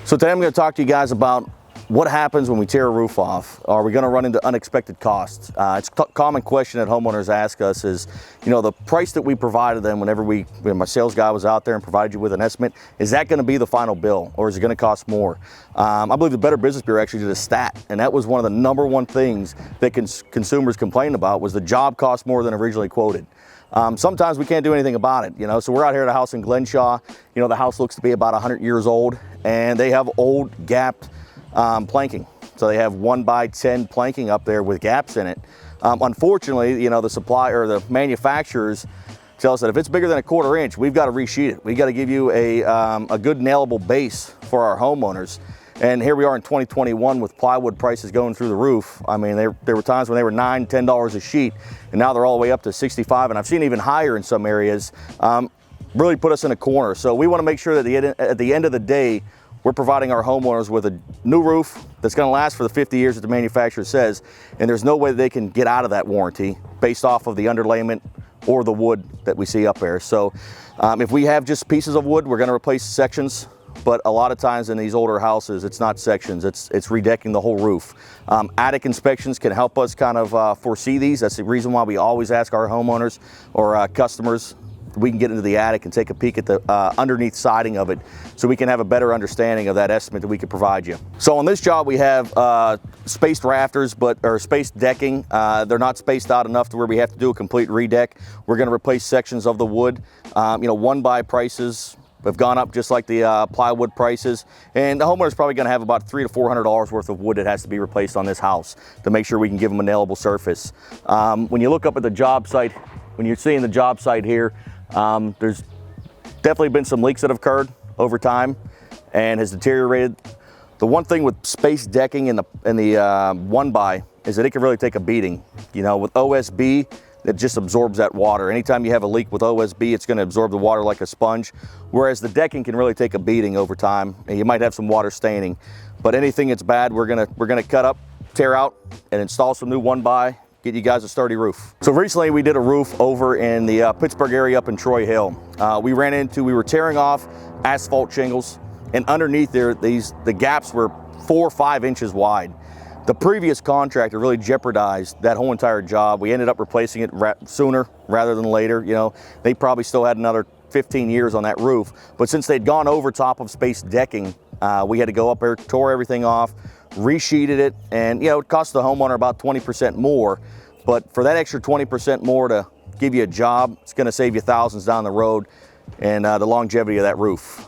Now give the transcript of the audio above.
So today I'm going to talk to you guys about what happens when we tear a roof off. Are we going to run into unexpected costs? It's a common question that homeowners ask us is, you know, the price that we provided them when my sales guy was out there and provided you with an estimate, is that going to be the final bill or is it going to cost more? I believe the Better Business Bureau actually did a stat, and that was one of the #1 things that consumers complained about was the job cost more than originally quoted. Sometimes we can't do anything about it, you know. So we're out here at a house in Glenshaw. You know, the house looks to be about 100 years old, and they have old gapped planking. So they have 1x10 planking up there with gaps in it. Unfortunately, you know, the supplier or the manufacturers tell us that if it's bigger than 1/4 inch, we've got to resheet it. We've got to give you a good nailable base for our homeowners. And here we are in 2021 with plywood prices going through the roof. I mean, there were times when they were $9, $10 a sheet, and now they're all the way up to 65, and I've seen even higher in some areas. Really put us in a corner. So we want to make sure that at the end of the day, we're providing our homeowners with a new roof that's going to last for the 50 years that the manufacturer says, and there's no way they can get out of that warranty based off of the underlayment or the wood that we see up there. So if we have just pieces of wood, we're going to replace sections. But a lot of times in these older houses, it's not sections, it's redecking the whole roof. Attic inspections can help us kind of foresee these. That's the reason why we always ask our homeowners or customers, we can get into the attic and take a peek at the underneath siding of it so we can have a better understanding of that estimate that we can provide you. So on this job we have spaced rafters, or spaced decking. They're not spaced out enough to where we have to do a complete redeck. We're going to replace sections of the wood. You know, 1x prices have gone up just like the plywood prices, and the homeowner's probably going to have about $300 to $400 worth of wood that has to be replaced on this house to make sure we can give them a nailable surface. When you look up at the job site, when you're seeing the job site here, there's definitely been some leaks that have occurred over time and has deteriorated. The one thing with spaced decking in the 1x is that it can really take a beating. You know, with OSB, it just absorbs that water. Anytime you have a leak with OSB, it's going to absorb the water like a sponge, whereas the decking can really take a beating over time, and you might have some water staining. But anything that's bad, we're gonna cut up, tear out, and install some new 1x, get you guys a sturdy roof. So recently we did a roof over in the Pittsburgh area up in Troy Hill. We were tearing off asphalt shingles, and underneath there, the gaps were 4 or 5 inches wide. The previous contractor really jeopardized that whole entire job. We ended up replacing it sooner rather than later. You know, they probably still had another 15 years on that roof. But since they'd gone over top of spaced decking, we had to go up there, tore everything off, resheeted it, and you know, it cost the homeowner about 20% more. But for that extra 20% more to give you a job, it's going to save you thousands down the road and the longevity of that roof.